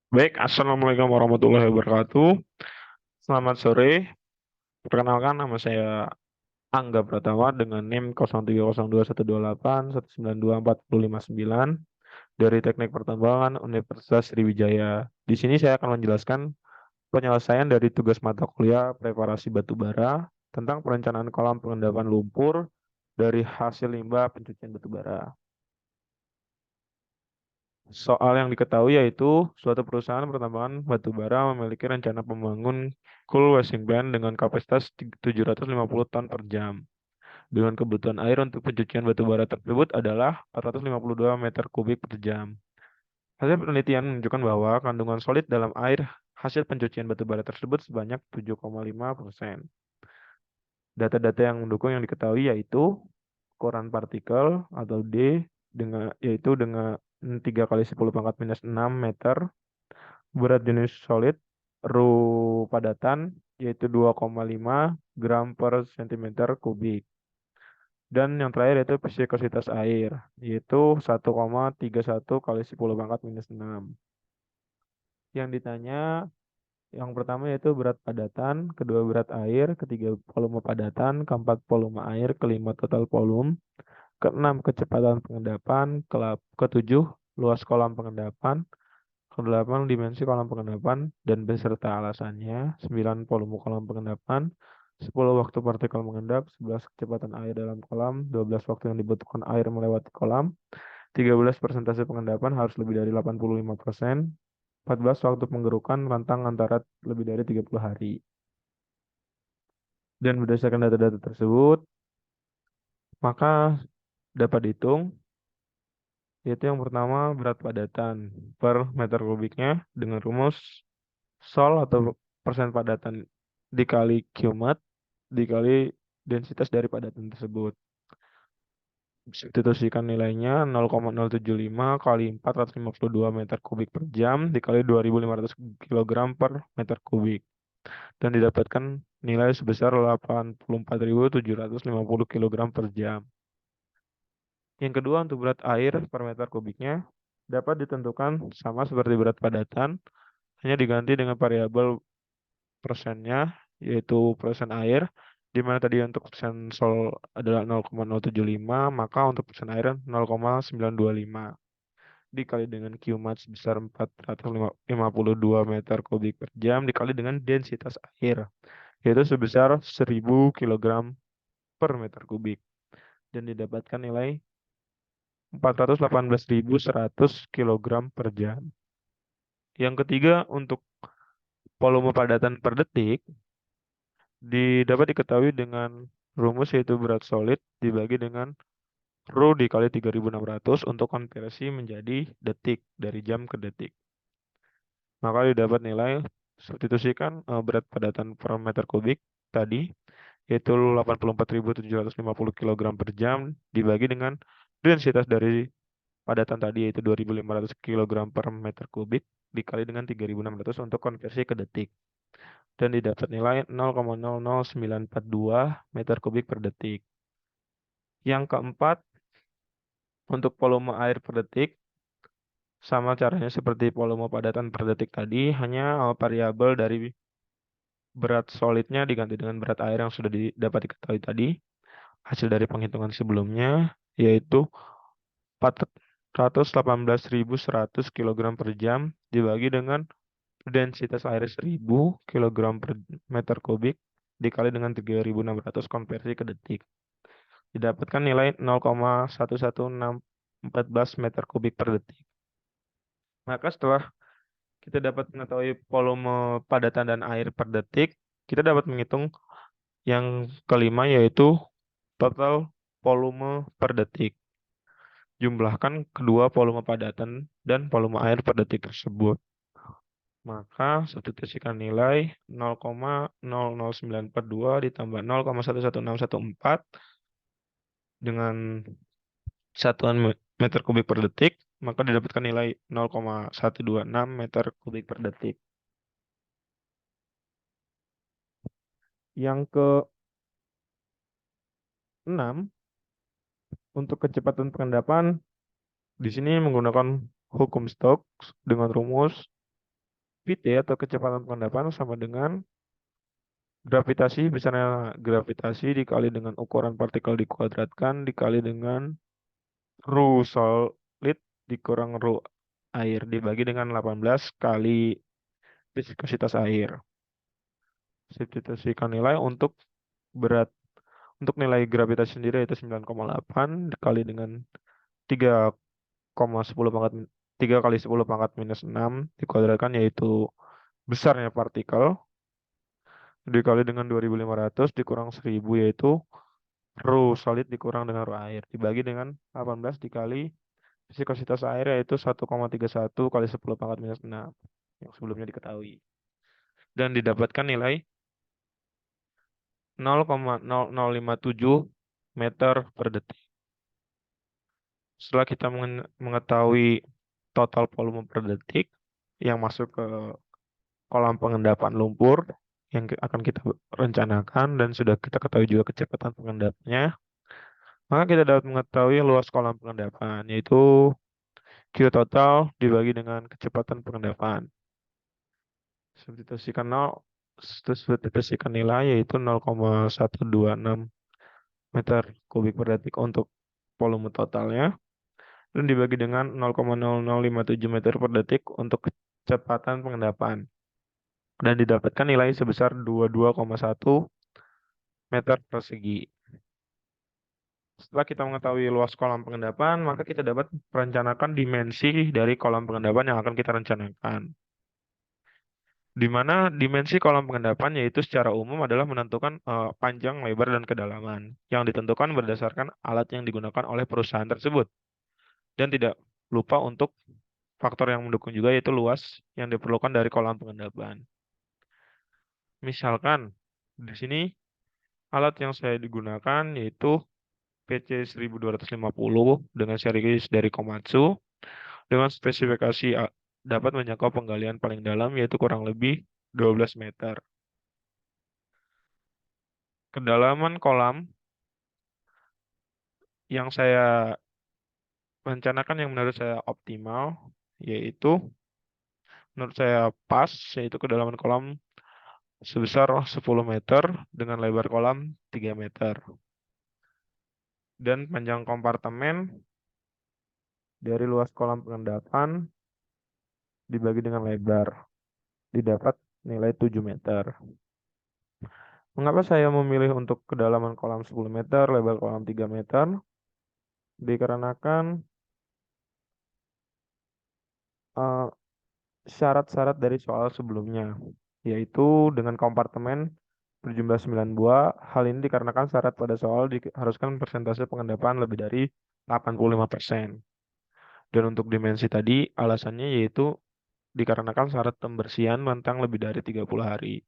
Baik, Assalamualaikum warahmatullahi wabarakatuh. Selamat sore. Perkenalkan, nama saya Angga Pratama dengan NIM 03021281924059 dari Teknik Pertambangan Universitas Sriwijaya. Di sini saya akan menjelaskan penyelesaian dari tugas mata kuliah preparasi batu bara tentang perencanaan kolam pengendapan lumpur dari hasil limbah pencucian batu bara. Soal yang diketahui yaitu suatu perusahaan pertambangan batu bara memiliki rencana membangun coal washing plant dengan kapasitas 750 ton per jam. Dengan kebutuhan air untuk pencucian batu bara tersebut adalah 452 meter kubik per jam. Hasil penelitian menunjukkan bahwa kandungan solid dalam air hasil pencucian batu bara tersebut sebanyak 7,5%. Data-data yang mendukung yang diketahui yaitu koran partikel atau D dengan 3 kali 10 pangkat minus 6 meter, berat jenis solid, Ru padatan yaitu 2,5 gram per sentimeter kubik. Dan yang terakhir yaitu viskositas air yaitu 1,31 kali 10 pangkat minus 6. Yang ditanya yang pertama yaitu berat padatan, kedua berat air, ketiga volume padatan, keempat volume air, kelima total volume, keenam kecepatan pengendapan, ketujuh luas kolam pengendapan, kedelapan dimensi kolam pengendapan dan beserta alasannya, 9 volume kolam pengendapan, 10 waktu partikel mengendap, 11 kecepatan air dalam kolam, 12 waktu yang dibutuhkan air melewati kolam, 13 persentase pengendapan harus lebih dari 85%, 14 waktu penggerukan rentang antara lebih dari 30 hari. Dan berdasarkan data-data tersebut, maka dapat dihitung yaitu yang pertama berat padatan per meter kubiknya dengan rumus Sol atau persen padatan dikali Qmat dikali densitas dari padatan tersebut. Substitusikan nilainya 0,075 kali 452 meter kubik per jam dikali 2.500 kilogram per meter kubik. Dan didapatkan nilai sebesar 84.750 kilogram per jam. Yang kedua untuk berat air per meter kubiknya dapat ditentukan sama seperti berat padatan, hanya diganti dengan variabel persennya, yaitu persen air, di mana tadi untuk persen sol adalah 0,075, maka untuk persen air 0,925 dikali dengan Qmat sebesar 452 meter kubik per jam dikali dengan densitas air, yaitu sebesar 1000 kilogram per meter kubik. Dan didapatkan nilai 418.100 kilogram per jam. Yang ketiga, untuk volume padatan per detik, dapat diketahui dengan rumus yaitu berat solid dibagi dengan Rho dikali 3.600 untuk konversi menjadi detik, dari jam ke detik. Maka didapat nilai, substitusikan berat padatan per meter kubik tadi, yaitu 84.750 kilogram per jam dibagi dengan densitas dari padatan tadi yaitu 2.500 kilogram per meter kubik dikali dengan 3.600 untuk konversi ke detik. Dan didapat nilai 0,00942 meter kubik per detik. Yang keempat, untuk volume air per detik, sama caranya seperti volume padatan per detik tadi, hanya variabel dari berat solidnya diganti dengan berat air yang sudah dapat diketahui tadi, hasil dari penghitungan sebelumnya, yaitu 418.100 kilogram per jam dibagi dengan densitas air 1000 kilogram per meter kubik dikali dengan 3.600 konversi ke detik. Didapatkan nilai 0,11614 meter kubik per detik. Maka setelah kita dapat mengetahui volume padatan dan air per detik, kita dapat menghitung yang kelima yaitu total volume per detik. Jumlahkan kedua volume padatan dan volume air per detik tersebut. Maka substitusikan nilai 0,00942 ditambah 0,11614 dengan satuan meter kubik per detik, maka didapatkan nilai 0,126 meter kubik per detik. Yang keenam, untuk kecepatan pengendapan, di sini menggunakan hukum Stokes dengan rumus speed ya atau kecepatan pengendapan sama dengan gravitasi, besarnya gravitasi dikali dengan ukuran partikel dikuadratkan dikali dengan Rho solid dikurang Rho air dibagi dengan 18 kali viskositas air. Substitusikan nilai untuk berat untuk nilai gravitasi sendiri yaitu 9,8 dikali dengan 3,10 pangkat 3 kali 10 pangkat minus 6 dikuadratkan yaitu besarnya partikel dikali dengan 2500 dikurang 1000 yaitu Rho solid dikurang dengan Rho air dibagi dengan 18 dikali viskositas air yaitu 1,31 kali 10 pangkat minus 6 yang sebelumnya diketahui dan didapatkan nilai 0,0057 meter per detik. Setelah kita mengetahui total volume per detik yang masuk ke kolam pengendapan lumpur yang akan kita rencanakan dan sudah kita ketahui juga kecepatan pengendapnya, maka kita dapat mengetahui luas kolam pengendapan yaitu Q total dibagi dengan kecepatan pengendapan. Substitusikan 0, substitusikan nilai yaitu 0,126 meter kubik per detik untuk volume totalnya dan dibagi dengan 0,0057 meter per detik untuk kecepatan pengendapan dan didapatkan nilai sebesar 22,1 meter persegi. Setelah kita mengetahui luas kolam pengendapan, maka kita dapat merencanakan dimensi dari kolam pengendapan yang akan kita rencanakan. Di mana dimensi kolam pengendapan yaitu secara umum adalah menentukan panjang, lebar, dan kedalaman yang ditentukan berdasarkan alat yang digunakan oleh perusahaan tersebut. Dan tidak lupa untuk faktor yang mendukung juga yaitu luas yang diperlukan dari kolam pengendapan. Misalkan di sini alat yang saya digunakan yaitu PC 1250 dengan series dari Komatsu dengan spesifikasi dapat menjangkau penggalian paling dalam yaitu kurang lebih 12 meter. Kedalaman kolam yang saya rencanakan yang menurut saya optimal yaitu menurut saya pas yaitu kedalaman kolam sebesar 10 meter dengan lebar kolam 3 meter. Dan panjang kompartemen dari luas kolam pengendapan dibagi dengan lebar. Didapat nilai 7 meter. Mengapa saya memilih untuk kedalaman kolam 10 meter, lebar kolam 3 meter? Dikarenakan eh, syarat-syarat dari soal sebelumnya, yaitu dengan kompartemen berjumlah 9 buah. Hal ini dikarenakan syarat pada soal diharuskan persentase pengendapan lebih dari 85%. Dan untuk dimensi tadi, alasannya yaitu dikarenakan syarat pembersihan rentang lebih dari 30 hari.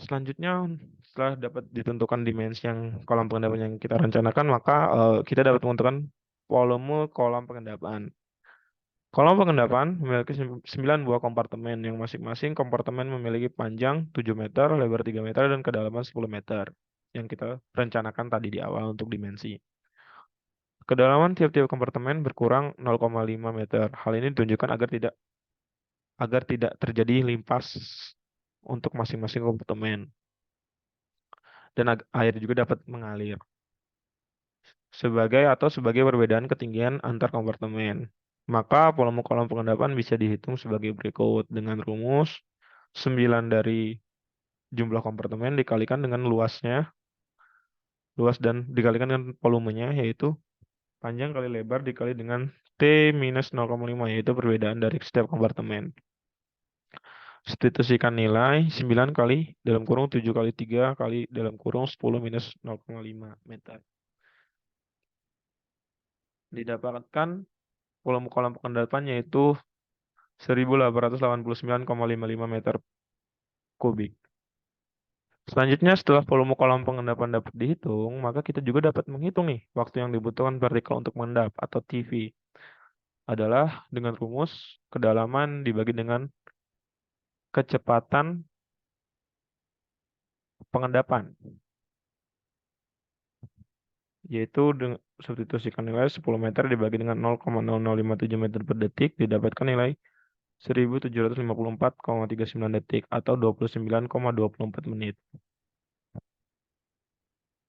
Selanjutnya, setelah dapat ditentukan dimensi yang kolam pengendapan yang kita rencanakan, maka kita dapat menentukan volume kolam pengendapan. Kolam pengendapan memiliki 9 buah kompartemen yang masing-masing kompartemen memiliki panjang 7 meter, lebar 3 meter, dan kedalaman 10 meter yang kita rencanakan tadi di awal untuk dimensi. Kedalaman tiap-tiap kompartemen berkurang 0,5 meter. Hal ini ditunjukkan agar tidak terjadi limpas untuk masing-masing kompartemen dan air juga dapat mengalir. Sebagai perbedaan ketinggian antar kompartemen. Maka volume kolam pengendapan bisa dihitung sebagai berikut dengan rumus 9 dari jumlah kompartemen dikalikan dengan luas dan dikalikan dengan volumenya yaitu panjang kali lebar dikali dengan T minus 0,5 yaitu perbedaan dari setiap kompartemen. Substitusikan nilai 9 kali dalam kurung 7 kali 3 kali dalam kurung 10 minus 0,5 meter. Didapatkan volume kolam pengendapan yaitu 1889,55 meter kubik. Selanjutnya setelah volume kolam pengendapan dapat dihitung, maka kita juga dapat menghitung nih waktu yang dibutuhkan partikel untuk mengendap atau TV adalah dengan rumus kedalaman dibagi dengan kecepatan pengendapan yaitu substitusikan nilai 10 meter dibagi dengan 0,0057 meter per detik, didapatkan nilai 1754,39 detik atau 29,24 menit.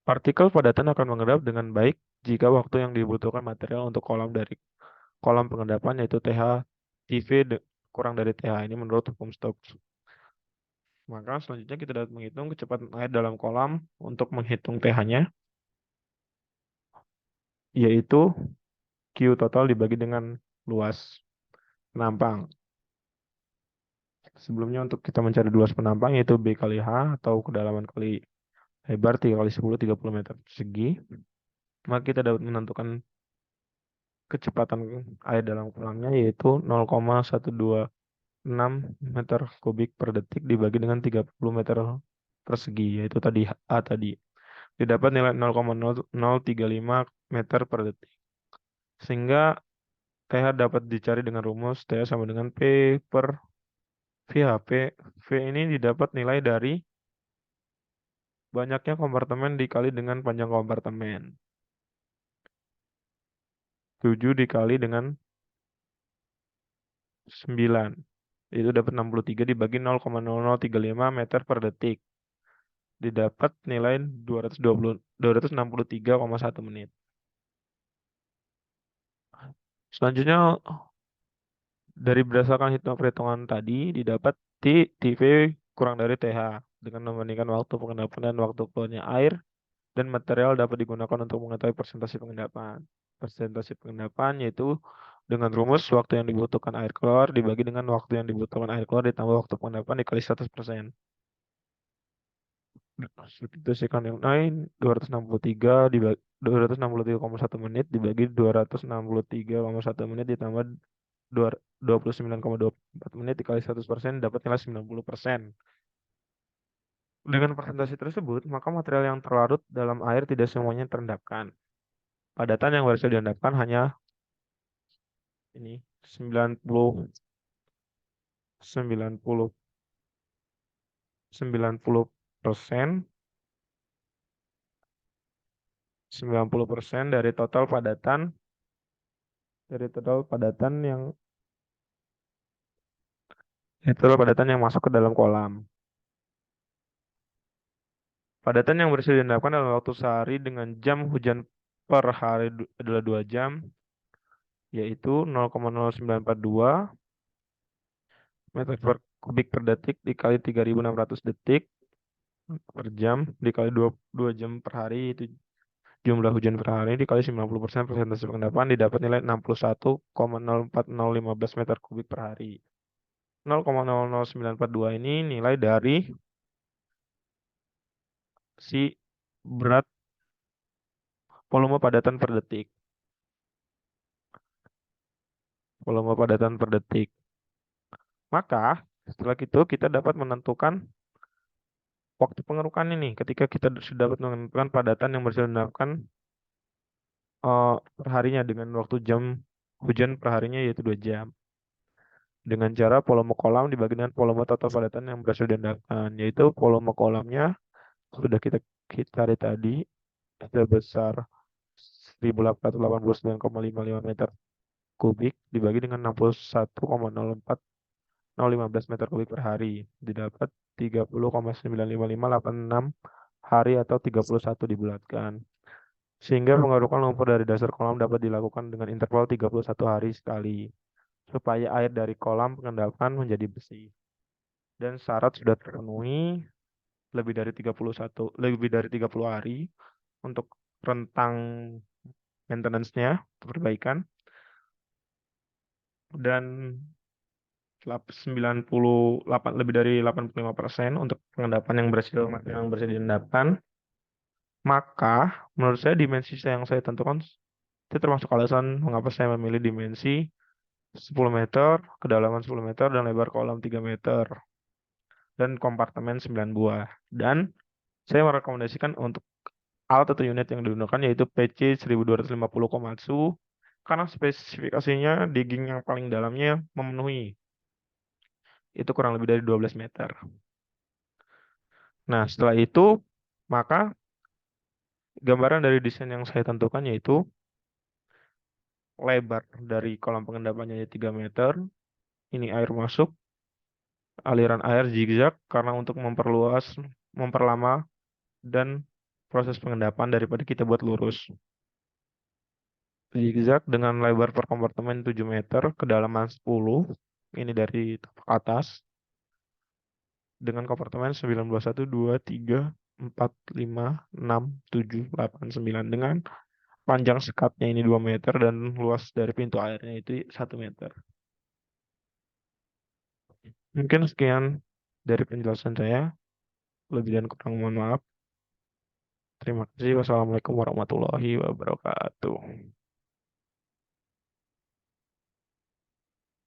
Partikel padatan akan mengendap dengan baik jika waktu yang dibutuhkan material untuk kolam pengendapan yaitu TH TV kurang dari TH ini menurut hukum Stokes. Maka selanjutnya kita dapat menghitung kecepatan air dalam kolam untuk menghitung TH-nya, yaitu Q total dibagi dengan luas penampang. Sebelumnya untuk kita mencari luas penampang yaitu B kali H atau kedalaman kali lebar 3 kali 10 30 meter persegi. Maka kita dapat menentukan kecepatan air dalam kolamnya yaitu 0,126 meter kubik per detik dibagi dengan 30 meter persegi yaitu tadi A tadi. Didapat nilai 0,0035 meter per detik. Sehingga TH dapat dicari dengan rumus TH sama dengan P per VH. V ini didapat nilai dari banyaknya kompartemen dikali dengan panjang kompartemen. 7 dikali dengan 9. Itu dapat 63 dibagi 0,0035 meter per detik. Didapat nilai 263,1 menit. Selanjutnya dari berdasarkan perhitungan tadi didapat TV kurang dari TH dengan membandingkan waktu pengendapan dan waktu keluarnya air dan material dapat digunakan untuk mengetahui persentase pengendapan. Persentase pengendapan yaitu dengan rumus waktu yang dibutuhkan air keluar dibagi dengan waktu yang dibutuhkan air keluar ditambah waktu pengendapan dikali 100%. Substitusikan yang lain 263,1 menit dibagi 263,1 menit ditambah 29,24 menit dikali 100% dapat nilai 90%. Dengan persentase tersebut, maka material yang terlarut dalam air tidak semuanya terendapkan. Padatan yang berhasil diendapkan hanya ini 90 90% 90% dari total padatan yang masuk ke dalam kolam. Padatan yang berhasil diendapkan dalam waktu sehari dengan jam hujan per hari adalah 2 jam, yaitu 0,0942 meter per kubik per detik dikali 3.600 detik per jam dikali 2 jam per hari itu jumlah hujan per hari dikali 90% persentase pengendapan didapat nilai 61,040515 meter kubik per hari. 0,00942 ini nilai dari si berat volume padatan per detik. Volume padatan per detik. Maka setelah itu kita dapat menentukan waktu pengerukan ini ketika kita sudah dapat menentukan padatan yang berhasil diendapkan perharinya dengan waktu jam hujan perharinya yaitu 2 jam. Dengan cara volume kolam dibagi dengan volume total padatan yang berhasil diendapkan, yaitu volume kolamnya sudah kita cari tadi sebesar 1889,55 meter kubik dibagi dengan 61,04 meter kubik per hari didapat 30,95586 hari atau 31 dibulatkan. Sehingga pengerukan lumpur dari dasar kolam dapat dilakukan dengan interval 31 hari sekali supaya air dari kolam pengendapan menjadi bersih. Dan syarat sudah terpenuhi lebih dari 30 hari untuk rentang maintenance-nya, perbaikan. Dan 98 lebih dari 85% untuk pengendapan yang berhasil diendapkan. Maka menurut saya dimensi yang saya tentukan itu termasuk alasan mengapa saya memilih dimensi 10 meter, kedalaman 10 meter, dan lebar kolam 3 meter. Dan kompartemen 9 buah. Dan saya merekomendasikan untuk alat atau unit yang digunakan yaitu PC 1250 Komatsu karena spesifikasinya digging yang paling dalamnya memenuhi. Itu kurang lebih dari 12 meter. Nah, setelah itu, maka gambaran dari desain yang saya tentukan yaitu lebar dari kolam pengendapannya 3 meter. Ini air masuk, aliran air zigzag karena untuk memperlama, dan proses pengendapan daripada kita buat lurus. Zigzag dengan lebar per kompartemen 7 meter, kedalaman 10. Ini dari tapak atas. Dengan kompartemen 19, 1, 2, 3, 4, 5, 6, 7, 8, 9. Dengan panjang sekatnya ini 2 meter dan luas dari pintu airnya itu 1 meter. Mungkin sekian dari penjelasan saya. Lebih dan kurang mohon maaf. Terima kasih. Wassalamualaikum warahmatullahi wabarakatuh.